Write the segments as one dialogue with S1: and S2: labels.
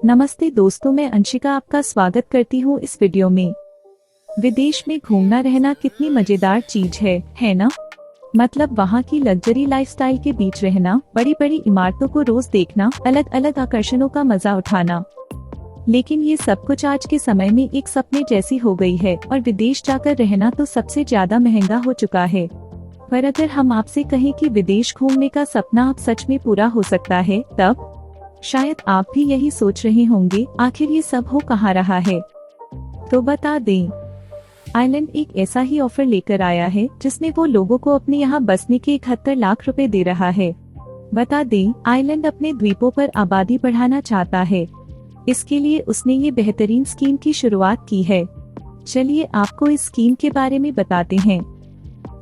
S1: नमस्ते दोस्तों, मैं अंशिका आपका स्वागत करती हूँ इस वीडियो में। विदेश में घूमना रहना कितनी मजेदार चीज है ना? मतलब वहाँ की लग्जरी लाइफस्टाइल के बीच रहना, बड़ी बड़ी इमारतों को रोज देखना, अलग अलग आकर्षणों का मजा उठाना। लेकिन ये सब कुछ आज के समय में एक सपने जैसी हो गई है और विदेश जाकर रहना तो सबसे ज्यादा महंगा हो चुका है। पर अगर हम आपसे कहें कि विदेश घूमने का सपना अब सच में पूरा हो सकता है, तब शायद आप भी यही सोच रहे होंगे, आखिर ये सब हो कहाँ रहा है। तो बता दें, आइलैंड एक ऐसा ही ऑफर लेकर आया है जिसमें वो लोगों को अपने यहाँ बसने के 71 लाख रुपए दे रहा है। बता दें, आइलैंड अपने द्वीपों पर आबादी बढ़ाना चाहता है। इसके लिए उसने ये बेहतरीन स्कीम की शुरुआत की है। चलिए आपको इस स्कीम के बारे में बताते हैं।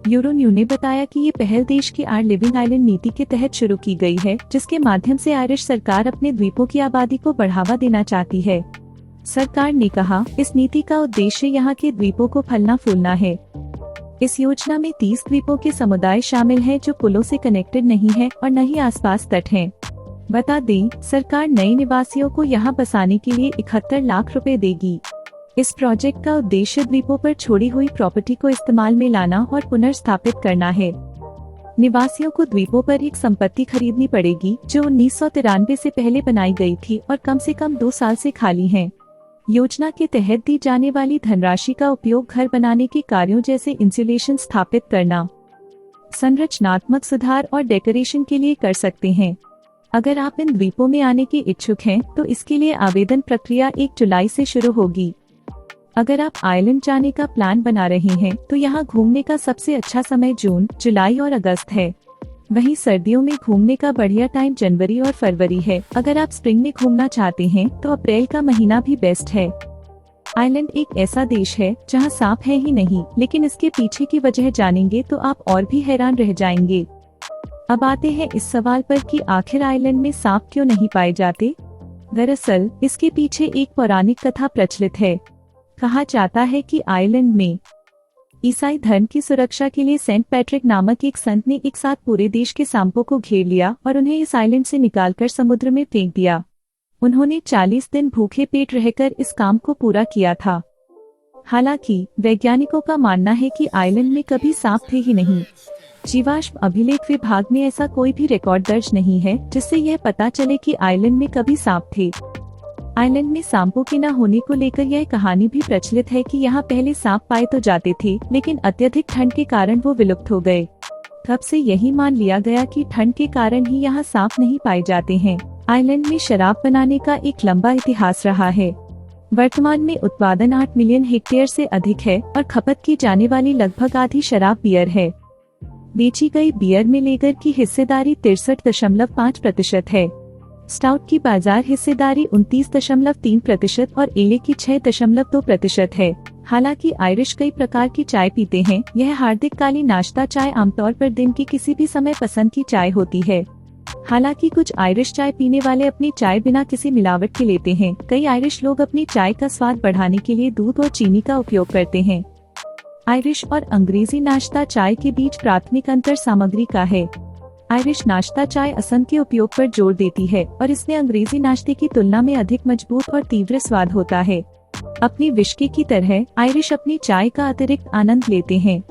S1: यूरोन्यू ने बताया कि ये पहल देश की आर लिविंग आइलैंड नीति के तहत शुरू की गई है, जिसके माध्यम से आयरिश सरकार अपने द्वीपों की आबादी को बढ़ावा देना चाहती है। सरकार ने कहा, इस नीति का उद्देश्य यहाँ के द्वीपों को फलना फूलना है। इस योजना में 30 द्वीपों के समुदाय शामिल हैं जो पुलों से कनेक्टेड नहीं है और न ही आसपास तट हैं। बता दें, सरकार नए निवासियों को यहाँ बसाने के लिए 71 लाख रुपए देगी। इस प्रोजेक्ट का उद्देश्य द्वीपों पर छोड़ी हुई प्रॉपर्टी को इस्तेमाल में लाना और पुनर्स्थापित करना है। निवासियों को द्वीपों पर एक संपत्ति खरीदनी पड़ेगी जो 1993 से पहले बनाई गई थी और कम से कम 2 साल से खाली है। योजना के तहत दी जाने वाली धनराशि का उपयोग घर बनाने के कार्यों जैसे इंसुलेशन स्थापित करना, संरचनात्मक सुधार और डेकोरेशन के लिए कर सकते हैं। अगर आप इन द्वीपों में आने के इच्छुक हैं, तो इसके लिए आवेदन प्रक्रिया 1 जुलाई से शुरू होगी। अगर आप आइलैंड जाने का प्लान बना रहे हैं, तो यहाँ घूमने का सबसे अच्छा समय जून, जुलाई और अगस्त है। वहीं सर्दियों में घूमने का बढ़िया टाइम जनवरी और फरवरी है। अगर आप स्प्रिंग में घूमना चाहते हैं, तो अप्रैल का महीना भी बेस्ट है। आइलैंड एक ऐसा देश है जहाँ सांप है ही नहीं, लेकिन इसके पीछे की वजह जानेंगे तो आप और भी हैरान रह जाएंगे। अब आते हैं इस सवाल पर कि आखिर आइलैंड में सांप क्यों नहीं पाए जाते। दरअसल इसके पीछे एक पौराणिक कथा प्रचलित है। कहा जाता है कि आइलैंड में ईसाई धर्म की सुरक्षा के लिए सेंट पैट्रिक नामक एक संत ने एक साथ पूरे देश के सांपों को घेर लिया और उन्हें इस आइलैंड से निकालकर समुद्र में फेंक दिया। उन्होंने 40 दिन भूखे पेट रहकर इस काम को पूरा किया था। हालांकि वैज्ञानिकों का मानना है कि आइलैंड में कभी सांप थे ही नहीं। जीवाश्म अभिलेख विभाग में ऐसा कोई भी रिकॉर्ड दर्ज नहीं है जिससे यह पता चले कि आइलैंड में कभी सांप थे। आइलैंड में सांपों के न होने को लेकर यह कहानी भी प्रचलित है कि यहाँ पहले सांप पाए तो जाते थे, लेकिन अत्यधिक ठंड के कारण वो विलुप्त हो गए। तब से यही मान लिया गया कि ठंड के कारण ही यहाँ सांप नहीं पाए जाते हैं। आइलैंड में शराब बनाने का एक लंबा इतिहास रहा है। वर्तमान में उत्पादन 8 मिलियन हेक्टेयर से अधिक है और खपत की जाने वाली लगभग आधी शराब बियर है। बेची गई बियर में लेगर की हिस्सेदारी 63.5% है। स्टाउट की बाजार हिस्सेदारी 29.3% और एले की 6.2% है। हालांकि आयरिश कई प्रकार की चाय पीते हैं। यह हार्दिक काली नाश्ता चाय आमतौर पर दिन के किसी भी समय पसंद की चाय होती है। हालांकि कुछ आयरिश चाय पीने वाले अपनी चाय बिना किसी मिलावट के लेते हैं। कई आयरिश लोग अपनी चाय का स्वाद बढ़ाने के लिए दूध और चीनी का उपयोग करते हैं। आयरिश और अंग्रेजी नाश्ता चाय के बीच प्राथमिक अंतर सामग्री का है। आयरिश नाश्ता चाय असम के उपयोग पर जोर देती है और इसमें अंग्रेजी नाश्ते की तुलना में अधिक मजबूत और तीव्र स्वाद होता है। अपनी विस्की की तरह आयरिश अपनी चाय का अतिरिक्त आनंद लेते हैं।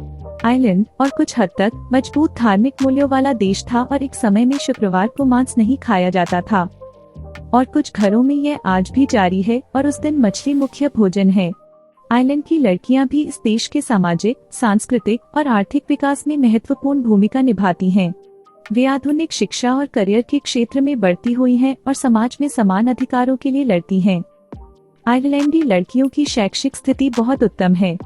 S1: आइलैंड और कुछ हद तक मजबूत धार्मिक मूल्यों वाला देश था और एक समय में शुक्रवार को मांस नहीं खाया जाता था, और कुछ घरों में यह आज भी जारी है और उस दिन मछली मुख्य भोजन है। आइलैंड की लड़कियां भी इस देश के सामाजिक, सांस्कृतिक और आर्थिक विकास में महत्वपूर्ण भूमिका निभाती हैं। वे आधुनिक शिक्षा और करियर के क्षेत्र में बढ़ती हुई हैं और समाज में समान अधिकारों के लिए लड़ती हैं। आयरलैंडी लड़कियों की शैक्षिक स्थिति बहुत उत्तम है।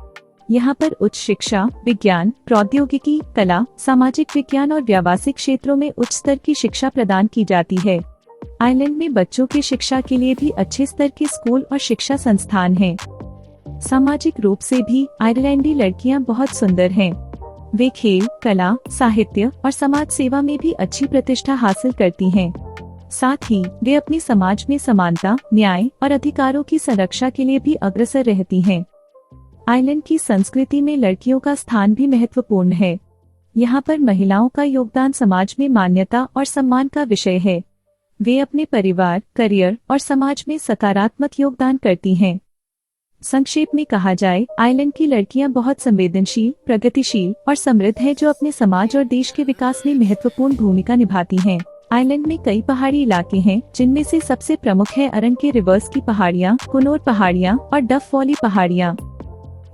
S1: यहाँ पर उच्च शिक्षा, विज्ञान, प्रौद्योगिकी, कला, सामाजिक विज्ञान और व्यावसायिक क्षेत्रों में उच्च स्तर की शिक्षा प्रदान की जाती है। आइलैंड में बच्चों की शिक्षा के लिए भी अच्छे स्तर के स्कूल और शिक्षा संस्थान हैं। सामाजिक रूप से भी आयरलैंडी लड़कियां बहुत सुंदर हैं। वे खेल, कला, साहित्य और समाज सेवा में भी अच्छी प्रतिष्ठा हासिल करती हैं। साथ ही वे अपनी समाज में समानता, न्याय और अधिकारों की संरक्षा के लिए भी अग्रसर रहती हैं। आइलैंड की संस्कृति में लड़कियों का स्थान भी महत्वपूर्ण है। यहाँ पर महिलाओं का योगदान समाज में मान्यता और सम्मान का विषय है। वे अपने परिवार, करियर और समाज में सकारात्मक योगदान करती हैं। संक्षेप में कहा जाए, आइलैंड की लड़कियां बहुत संवेदनशील, प्रगतिशील और समृद्ध हैं, जो अपने समाज और देश के विकास में महत्वपूर्ण भूमिका निभाती हैं। आइलैंड में कई पहाड़ी इलाके हैं, जिनमें से सबसे प्रमुख है अरन के रिवर्स की पहाड़ियां, कुनोर पहाड़ियां और डफ वॉली पहाड़ियां।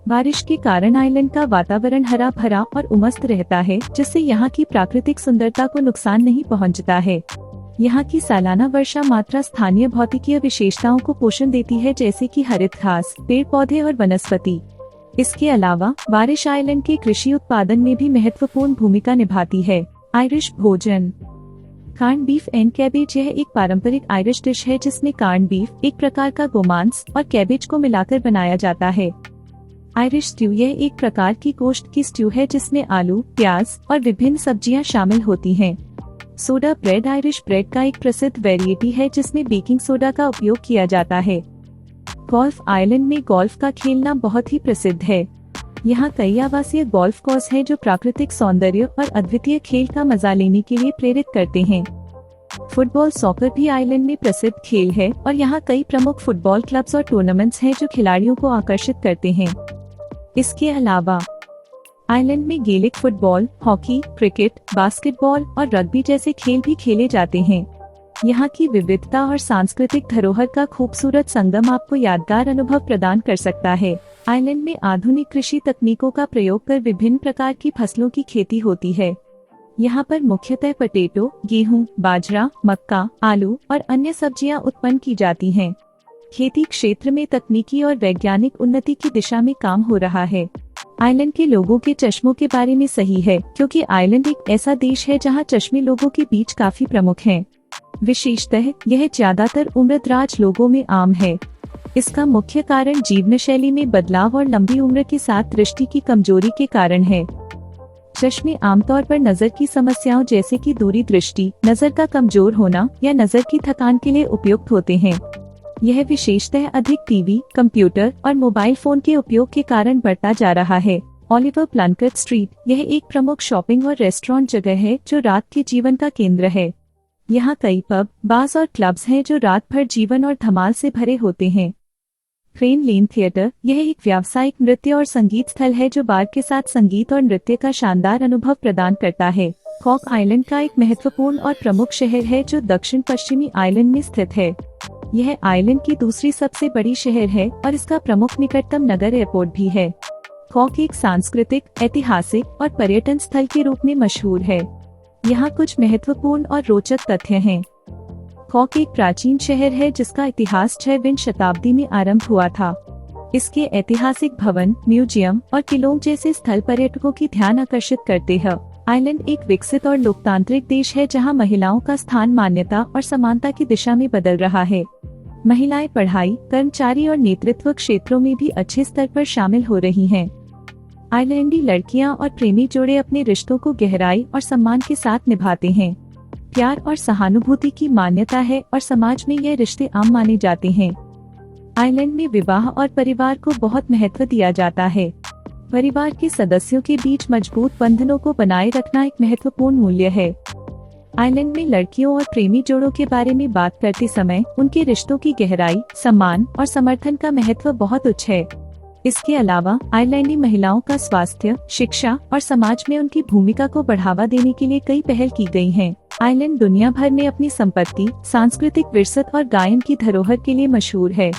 S1: बारिश के कारण आइलैंड का वातावरण हरा भरा और उमस्त रहता है, जिससे यहाँ की प्राकृतिक सुंदरता को नुकसान नहीं पहुँचता है। यहाँ की सालाना वर्षा मात्रा स्थानीय भौतिकीय विशेषताओं को पोषण देती है, जैसे कि हरित घास, पेड़ पौधे और वनस्पति। इसके अलावा बारिश आइलैंड के कृषि उत्पादन में भी महत्वपूर्ण भूमिका निभाती है। आयरिश भोजन। Corn beef and cabbage. यह एक पारंपरिक आयरिश डिश है, जिसमें कार्न बीफ, एक प्रकार का गोमांस, और कैबेज को मिलाकर बनाया जाता है। Irish stew. यह एक प्रकार की गोश्त की स्ट्यू है, जिसमें आलू, प्याज और विभिन्न सब्जियां शामिल होती हैं। Soda bread. आयरिश ब्रेड का एक प्रसिद्ध वेरिएटी है, जिसमें बेकिंग सोडा का उपयोग किया जाता है। गोल्फ। आइलैंड में गोल्फ का खेलना बहुत ही प्रसिद्ध है। यहाँ कई आवासीय गोल्फ कोर्स हैं, जो प्राकृतिक सौंदर्य और अद्वितीय खेल का मजा लेने के लिए प्रेरित करते हैं। फुटबॉल। सॉकर भी आइलैंड में प्रसिद्ध खेल है और यहाँ कई प्रमुख फुटबॉल क्लब्स और टूर्नामेंट्स हैं, जो खिलाड़ियों को आकर्षित करते हैं। इसके अलावा आइलैंड में Gaelic football, hockey, cricket, basketball और रग्बी जैसे खेल भी खेले जाते हैं। यहाँ की विविधता और सांस्कृतिक धरोहर का खूबसूरत संगम आपको यादगार अनुभव प्रदान कर सकता है। आइलैंड में आधुनिक कृषि तकनीकों का प्रयोग कर विभिन्न प्रकार की फसलों की खेती होती है। यहाँ पर मुख्यतः पोटैटो, गेहूं, बाजरा, मक्का, आलू और अन्य सब्जियां उत्पन्न की जाती हैं। खेती क्षेत्र में तकनीकी और वैज्ञानिक उन्नति की दिशा में काम हो रहा है। आइलैंड के लोगों के चश्मों के बारे में सही है, क्योंकि आइलैंड एक ऐसा देश है जहां चश्मे लोगों के बीच काफी प्रमुख हैं। विशेषतः यह ज्यादातर उम्रदराज लोगों में आम है। इसका मुख्य कारण जीवनशैली में बदलाव और लंबी उम्र के साथ दृष्टि की कमजोरी के कारण है। चश्मे आमतौर पर नजर की समस्याओं जैसे कि दूरी दृष्टि, नजर का कमजोर होना या नजर की थकान के लिए उपयुक्त होते हैं। यह विशेषतः अधिक टीवी, कंप्यूटर और मोबाइल फोन के उपयोग के कारण बढ़ता जा रहा है। Oliver Plunkett Street. यह एक प्रमुख शॉपिंग और रेस्टोरेंट जगह है, जो रात के जीवन का केंद्र है। यहाँ कई पब, बार्स और क्लब्स हैं, जो रात भर जीवन और धमाल से भरे होते हैं। क्रेन लेन थिएटर। यह एक व्यावसायिक नृत्य और संगीत स्थल है, जो बार के साथ संगीत और नृत्य का शानदार अनुभव प्रदान करता है। कॉक आइलैंड का एक महत्वपूर्ण और प्रमुख शहर है, जो दक्षिण पश्चिमी आइलैंड में स्थित है। यह आइलैंड की दूसरी सबसे बड़ी शहर है और इसका प्रमुख निकटतम नगर एयरपोर्ट भी है। कॉक एक सांस्कृतिक, ऐतिहासिक और पर्यटन स्थल के रूप में मशहूर है। यहाँ कुछ महत्वपूर्ण और रोचक तथ्य हैं। कॉक एक प्राचीन शहर है, जिसका इतिहास 6वीं शताब्दी में आरंभ हुआ था। इसके ऐतिहासिक भवन, म्यूजियम और किलों जैसे स्थल पर्यटकों की ध्यान आकर्षित करते हैं। आइलैंड एक विकसित और लोकतांत्रिक देश है, जहां महिलाओं का स्थान मान्यता और समानता की दिशा में बदल रहा है। महिलाएं पढ़ाई, कर्मचारी और नेतृत्व क्षेत्रों में भी अच्छे स्तर पर शामिल हो रही हैं। आइलैंडी लड़कियां और प्रेमी जोड़े अपने रिश्तों को गहराई और सम्मान के साथ निभाते हैं। प्यार और सहानुभूति की मान्यता है और समाज में यह रिश्ते आम माने जाते हैं। आइलैंड में विवाह और परिवार को बहुत महत्व दिया जाता है। परिवार के सदस्यों के बीच मजबूत बंधनों को बनाए रखना एक महत्वपूर्ण मूल्य है। आइलैंड में लड़कियों और प्रेमी जोड़ों के बारे में बात करते समय उनके रिश्तों की गहराई, सम्मान और समर्थन का महत्व बहुत उच्च है। इसके अलावा आइलैंडी महिलाओं का स्वास्थ्य, शिक्षा और समाज में उनकी भूमिका को बढ़ावा देने के लिए कई पहल की गई हैं। आइलैंड दुनिया भर में अपनी संपत्ति, सांस्कृतिक विरासत और गायन की धरोहर के लिए मशहूर है।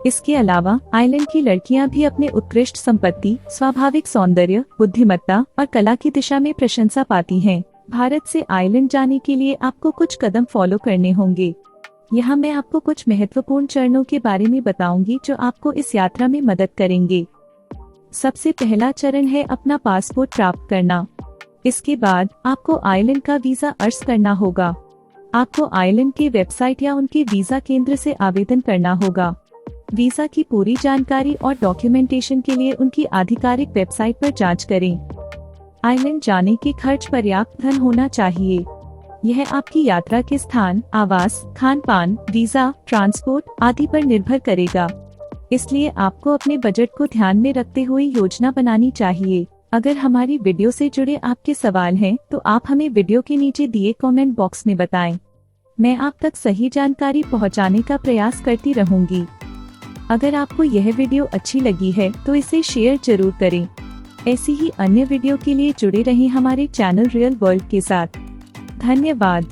S1: इसके अलावा आइलैंड की लड़कियां भी अपने उत्कृष्ट संपत्ति, स्वाभाविक सौंदर्य, बुद्धिमत्ता और कला की दिशा में प्रशंसा पाती हैं। भारत से आइलैंड जाने के लिए आपको कुछ कदम फॉलो करने होंगे। यहाँ मैं आपको कुछ महत्वपूर्ण चरणों के बारे में बताऊंगी, जो आपको इस यात्रा में मदद करेंगे। सबसे पहला चरण है अपना पासपोर्ट प्राप्त करना। इसके बाद आपको आइलैंड का वीजा अर्ज करना होगा। आपको आइलैंड के वेबसाइट या उनके वीजा केंद्र से आवेदन करना होगा। वीजा की पूरी जानकारी और डॉक्यूमेंटेशन के लिए उनकी आधिकारिक वेबसाइट पर जांच करें। आइलैंड जाने के खर्च पर्याप्त धन होना चाहिए। यह आपकी यात्रा के स्थान, आवास, खान पान, वीजा, ट्रांसपोर्ट आदि पर निर्भर करेगा। इसलिए आपको अपने बजट को ध्यान में रखते हुए योजना बनानी चाहिए। अगर हमारी वीडियो से जुड़े आपके सवाल हैं, तो आप हमें वीडियो के नीचे दिए कमेंट बॉक्स में बताएं। मैं आप तक सही जानकारी पहुंचाने का प्रयास करती रहूंगी। अगर आपको यह वीडियो अच्छी लगी है तो इसे शेयर जरूर करें। ऐसी ही अन्य वीडियो के लिए जुड़े रहें हमारे चैनल रियल वर्ल्ड के साथ। धन्यवाद।